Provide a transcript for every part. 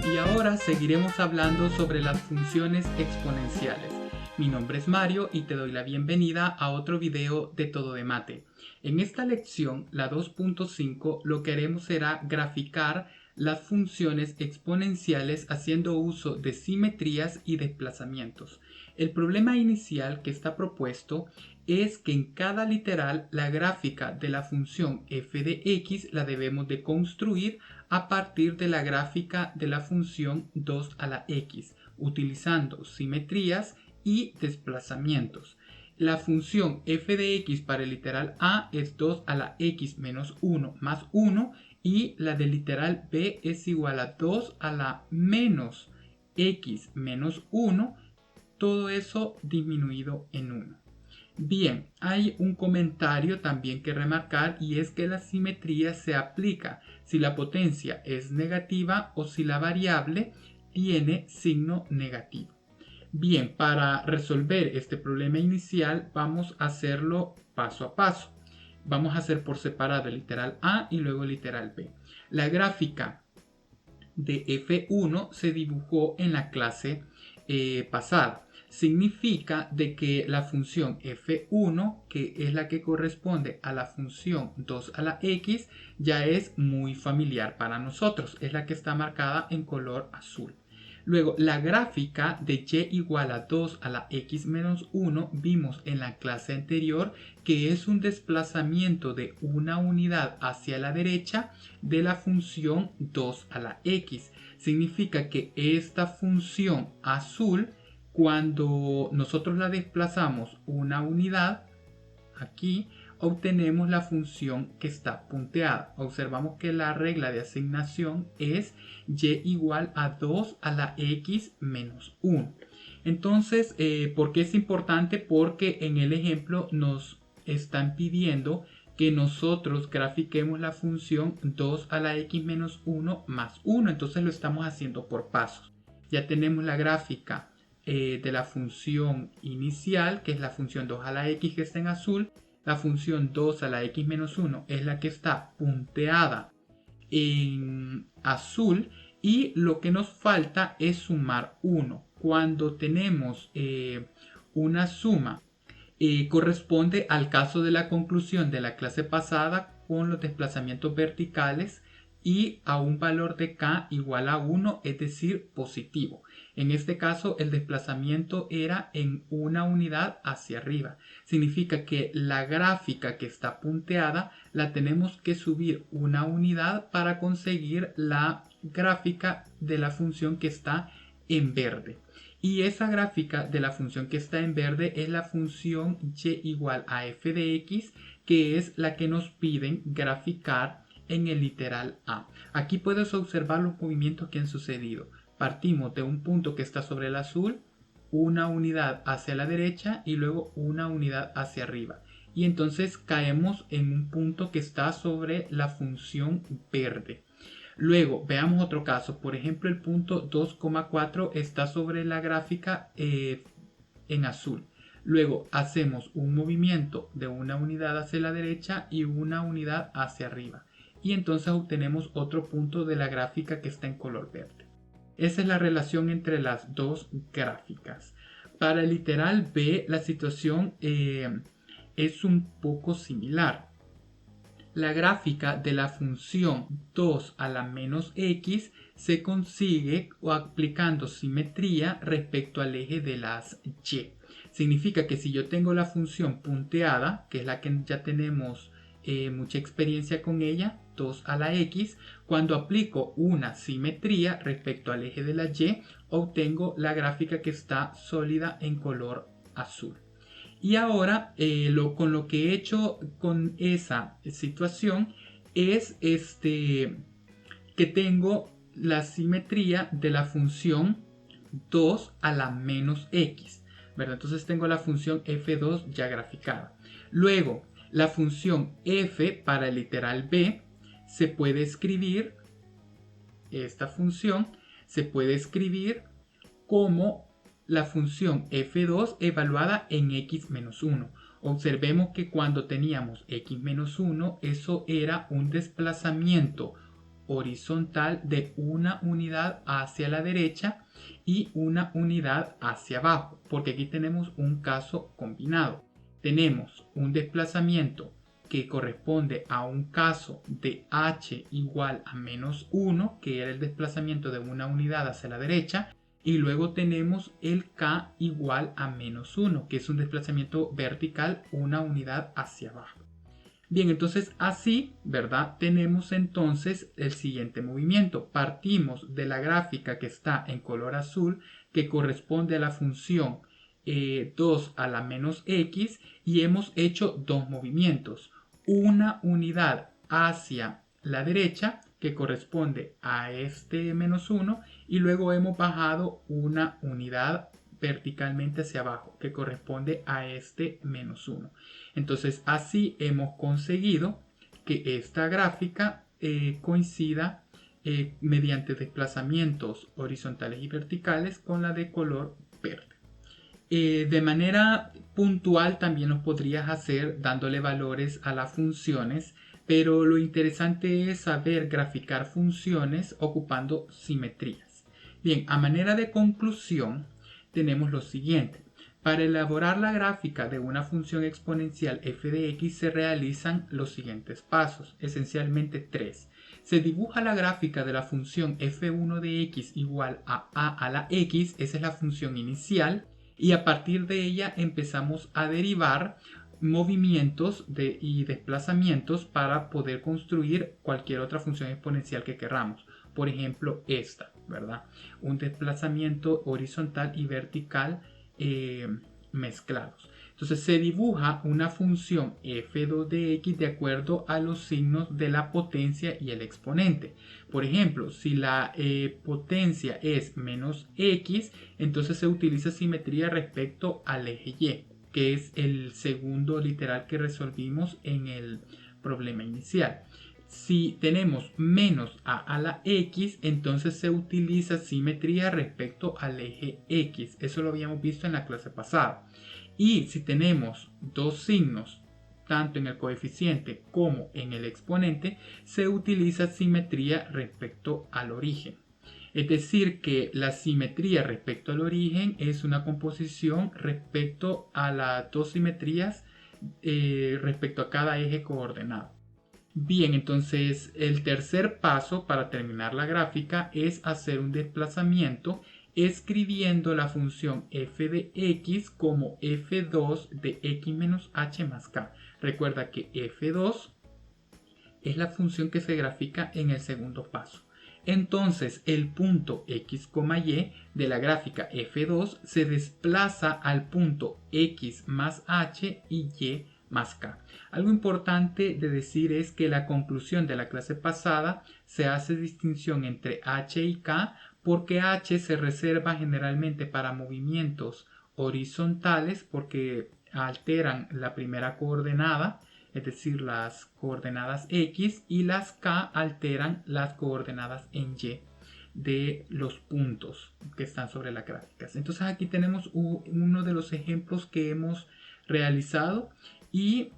y ahora seguiremos hablando sobre las funciones exponenciales. Mi nombre es Mario y te doy la bienvenida a otro video de Todo de Mate. En esta lección, la 2.5, lo que haremos será graficar las funciones exponenciales haciendo uso de simetrías y desplazamientos. El problema inicial que está propuesto es que en cada literal la gráfica de la función f de x la debemos de construir a partir de la gráfica de la función 2 a la x, utilizando simetrías y desplazamientos. La función f de x para el literal a es 2 a la x menos 1 más 1 y la del literal b es igual a 2 a la menos x menos 1, todo eso disminuido en 1. Bien, hay un comentario también que remarcar y es que la simetría se aplica si la potencia es negativa o si la variable tiene signo negativo. Bien, para resolver este problema inicial vamos a hacerlo paso a paso. Vamos a hacer por separado el literal A y luego el literal B. La gráfica de F1 se dibujó en la clase pasada. Significa de que la función f1, que es la que corresponde a la función 2 a la x, ya es muy familiar para nosotros. Es la que está marcada en color azul. Luego, la gráfica de y igual a 2 a la x menos 1 vimos en la clase anterior que es un desplazamiento de una unidad hacia la derecha de la función 2 a la x. Significa que esta función azul, cuando nosotros la desplazamos una unidad, aquí obtenemos la función que está punteada. Observamos que la regla de asignación es y igual a 2 a la x menos 1. Entonces, ¿por qué es importante? Porque en el ejemplo nos están pidiendo que nosotros grafiquemos la función 2 a la x menos 1 más 1. Entonces lo estamos haciendo por pasos. Ya tenemos la gráfica de la función inicial, que es la función 2 a la x que está en azul. La función 2 a la x menos 1 es la que está punteada en azul y lo que nos falta es sumar 1. Cuando tenemos una suma, corresponde al caso de la conclusión de la clase pasada con los desplazamientos verticales y a un valor de k igual a 1, es decir, positivo. En este caso el desplazamiento era en una unidad hacia arriba. Significa que la gráfica que está punteada la tenemos que subir una unidad para conseguir la gráfica de la función que está en verde. Y esa gráfica de la función que está en verde es la función y igual a f de x, que es la que nos piden graficar en el literal A. Aquí puedes observar los movimientos que han sucedido. Partimos de un punto que está sobre el azul, una unidad hacia la derecha y luego una unidad hacia arriba. Y entonces caemos en un punto que está sobre la función verde. Luego veamos otro caso. Por ejemplo, el punto 2,4 está sobre la gráfica en azul. Luego hacemos un movimiento de una unidad hacia la derecha y una unidad hacia arriba. Y entonces obtenemos otro punto de la gráfica que está en color verde. Esa es la relación entre las dos gráficas. Para el literal B la situación es un poco similar. La gráfica de la función 2 a la menos x se consigue aplicando simetría respecto al eje de las y. Significa que si yo tengo la función punteada, que es la que ya tenemos mucha experiencia con ella, 2 a la x, cuando aplico una simetría respecto al eje de la y, obtengo la gráfica que está sólida en color azul. Y ahora con lo que he hecho con esa situación es que tengo la simetría de la función 2 a la menos x, ¿verdad? Entonces tengo la función f2 ya graficada. Luego, la función f para el literal b se puede escribir, esta función se puede escribir como la función f2 evaluada en x menos 1. Observemos que cuando teníamos x menos 1, eso era un desplazamiento horizontal de una unidad hacia la derecha y una unidad hacia abajo, porque aquí tenemos un caso combinado. Tenemos un desplazamiento que corresponde a un caso de h igual a menos 1, que era el desplazamiento de una unidad hacia la derecha, y luego tenemos el k igual a menos 1, que es un desplazamiento vertical una unidad hacia abajo. Bien, entonces así, ¿verdad? Tenemos entonces el siguiente movimiento. Partimos de la gráfica que está en color azul, que corresponde a la función 2 a la menos x, y hemos hecho dos movimientos. Una unidad hacia la derecha, que corresponde a este menos 1, y luego hemos bajado una unidad verticalmente hacia abajo, que corresponde a este menos 1. Entonces así hemos conseguido que esta gráfica coincida mediante desplazamientos horizontales y verticales con la de color verde. De manera puntual también lo podrías hacer dándole valores a las funciones, pero lo interesante es saber graficar funciones ocupando simetrías. Bien, a manera de conclusión tenemos lo siguiente. Para elaborar la gráfica de una función exponencial f de x se realizan los siguientes pasos, esencialmente tres. Se dibuja la gráfica de la función f1 de x igual a la x, esa es la función inicial, y a partir de ella empezamos a derivar movimientos y desplazamientos para poder construir cualquier otra función exponencial que queramos. Por ejemplo, esta, ¿verdad? Un desplazamiento horizontal y vertical mezclados. Entonces se dibuja una función f2 de x de acuerdo a los signos de la potencia y el exponente. Por ejemplo, si la potencia es menos x, entonces se utiliza simetría respecto al eje y, que es el segundo literal que resolvimos en el problema inicial. Si tenemos menos a la x, entonces se utiliza simetría respecto al eje x. Eso lo habíamos visto en la clase pasada. Y si tenemos dos signos, tanto en el coeficiente como en el exponente, se utiliza simetría respecto al origen. Es decir, que la simetría respecto al origen es una composición respecto a las dos simetrías respecto a cada eje coordenado. Bien, entonces el tercer paso para terminar la gráfica es hacer un desplazamiento escribiendo la función f de x como f2 de x menos h más k. Recuerda que f2 es la función que se grafica en el segundo paso. Entonces el punto x, y de la gráfica f2 se desplaza al punto x más h y y más k. Algo importante de decir es que la conclusión de la clase pasada se hace distinción entre h y k porque h se reserva generalmente para movimientos horizontales porque alteran la primera coordenada, es decir, las coordenadas x, y las k alteran las coordenadas en y de los puntos que están sobre las gráficas. Entonces aquí tenemos uno de los ejemplos que hemos realizado y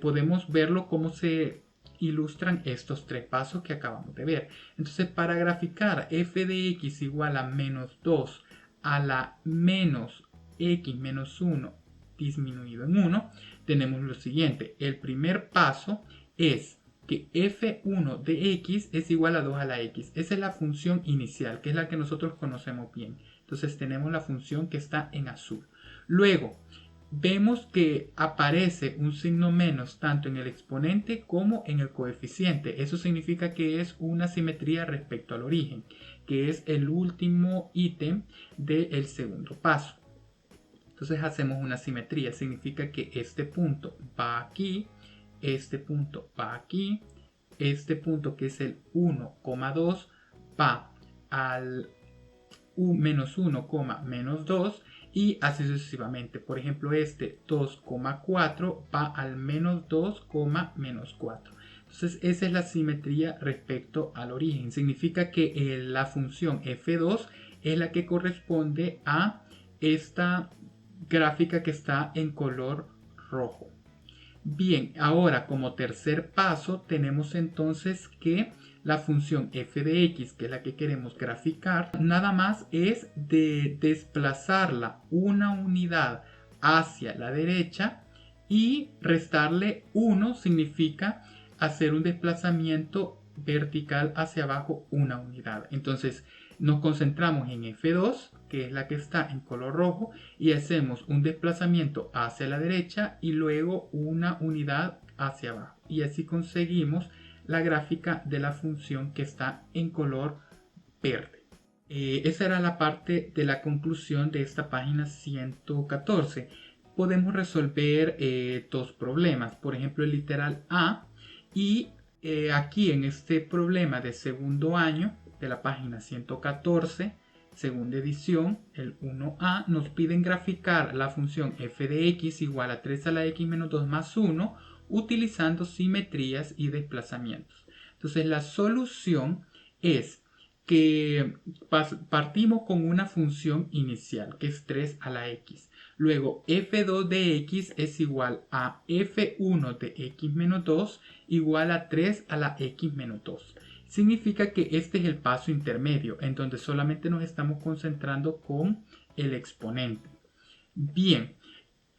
podemos verlo cómo se ilustran estos tres pasos que acabamos de ver. Entonces para graficar f de x igual a menos 2 a la menos x menos 1 disminuido en 1, tenemos lo siguiente. El primer paso es que f1 de x es igual a 2 a la x. Esa es la función inicial, que es la que nosotros conocemos bien. Entonces tenemos la función que está en azul. Luego vemos que aparece un signo menos tanto en el exponente como en el coeficiente. Eso significa que es una simetría respecto al origen, que es el último ítem del segundo paso. Entonces hacemos una simetría, significa que este punto va aquí, este punto va aquí, este punto que es el 1,2 va al menos 1, menos 2 y así sucesivamente. Por ejemplo, este 2,4 va al menos 2, menos 4. Entonces esa es la simetría respecto al origen. Significa que la función f2 es la que corresponde a esta gráfica que está en color rojo. Bien, ahora como tercer paso tenemos entonces que la función f de x, que es la que queremos graficar, nada más es de desplazarla una unidad hacia la derecha y restarle 1 significa hacer un desplazamiento vertical hacia abajo una unidad. Entonces nos concentramos en f2, que es la que está en color rojo, y hacemos un desplazamiento hacia la derecha y luego una unidad hacia abajo. Y así conseguimos la gráfica de la función que está en color verde. Esa era la parte de la conclusión de esta página 114. Podemos resolver dos problemas, por ejemplo el literal A, y aquí en este problema de segundo año de la página 114, segunda edición, el 1A, nos piden graficar la función f de x igual a 3 a la x menos 2 más 1 utilizando simetrías y desplazamientos. Entonces la solución es que partimos con una función inicial que es 3 a la x. Luego f2 de x es igual a f1 de x menos 2 igual a 3 a la x menos 2. Significa que este es el paso intermedio en donde solamente nos estamos concentrando con el exponente. Bien,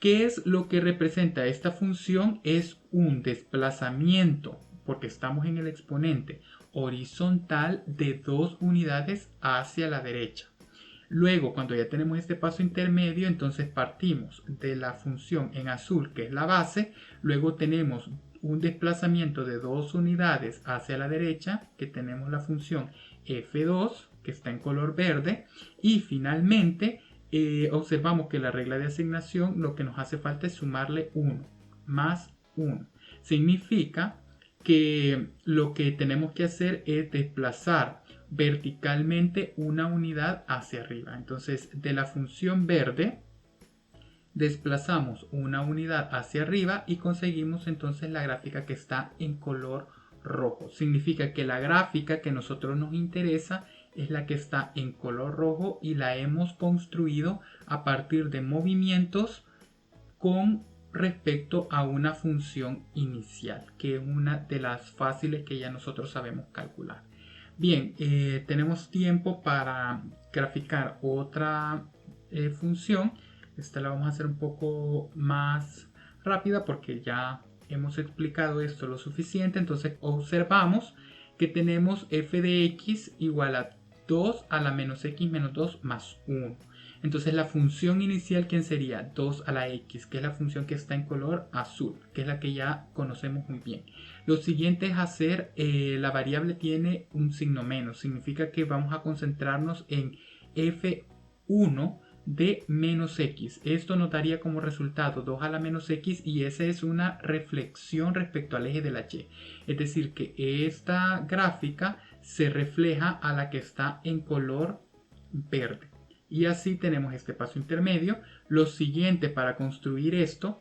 ¿qué es lo que representa esta función? Es un desplazamiento, porque estamos en el exponente, horizontal de 2 unidades hacia la derecha. Luego, cuando ya tenemos este paso intermedio, entonces partimos de la función en azul, que es la base. Luego tenemos un desplazamiento de 2 unidades hacia la derecha, que tenemos la función f2, que está en color verde. Y finalmente, observamos que la regla de asignación lo que nos hace falta es sumarle 1 más 1. Significa que lo que tenemos que hacer es desplazar verticalmente una unidad hacia arriba. Entonces de la función verde desplazamos una unidad hacia arriba y conseguimos entonces la gráfica que está en color rojo. Significa que la gráfica que a nosotros nos interesa es la que está en color rojo y la hemos construido a partir de movimientos con respecto a una función inicial, que es una de las fáciles que ya nosotros sabemos calcular. Bien, tenemos tiempo para graficar otra función. Esta la vamos a hacer un poco más rápida porque ya hemos explicado esto lo suficiente. Entonces observamos que tenemos f de x igual a 2 a la menos x menos 2 más 1. Entonces la función inicial, ¿quién sería? 2 a la x, que es la función que está en color azul, que es la que ya conocemos muy bien. Lo siguiente es hacer, la variable tiene un signo menos, significa que vamos a concentrarnos en f1 de menos x. Esto nos daría como resultado 2 a la menos x y esa es una reflexión respecto al eje de la y. Es decir, que esta gráfica se refleja a la que está en color verde. Y así tenemos este paso intermedio. Lo siguiente para construir esto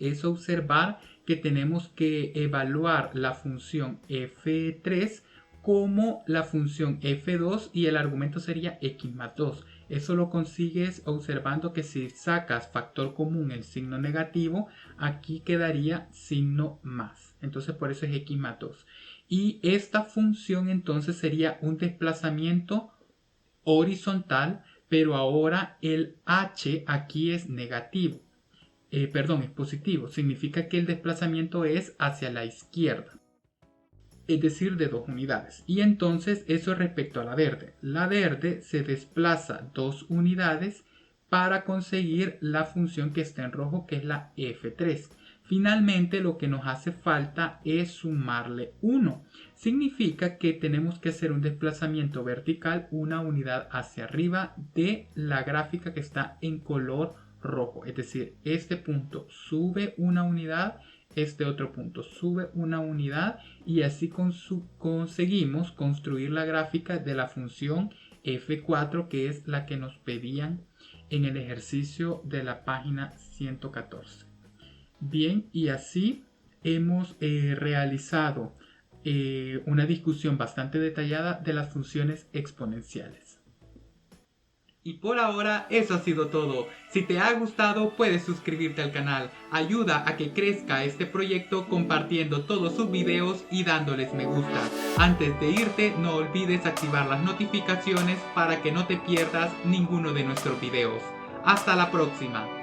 es observar que tenemos que evaluar la función f3 como la función f2 y el argumento sería x más 2. Eso lo consigues observando que si sacas factor común el signo negativo, aquí quedaría signo más. Entonces por eso es x más 2. Y esta función entonces sería un desplazamiento horizontal, pero ahora el h aquí es negativo. Es positivo. Significa que el desplazamiento es hacia la izquierda, es decir, de 2 unidades. Y entonces eso respecto a la verde. La verde se desplaza 2 unidades para conseguir la función que está en rojo, que es la f3. Finalmente lo que nos hace falta es sumarle 1. Significa que tenemos que hacer un desplazamiento vertical una unidad hacia arriba de la gráfica que está en color rojo. Es decir, este punto sube una unidad, este otro punto sube una unidad y así conseguimos construir la gráfica de la función f4, que es la que nos pedían en el ejercicio de la página 114. Bien, y así hemos realizado una discusión bastante detallada de las funciones exponenciales. Y por ahora eso ha sido todo. Si te ha gustado puedes suscribirte al canal. Ayuda a que crezca este proyecto compartiendo todos sus videos y dándoles me gusta. Antes de irte no olvides activar las notificaciones para que no te pierdas ninguno de nuestros videos. Hasta la próxima.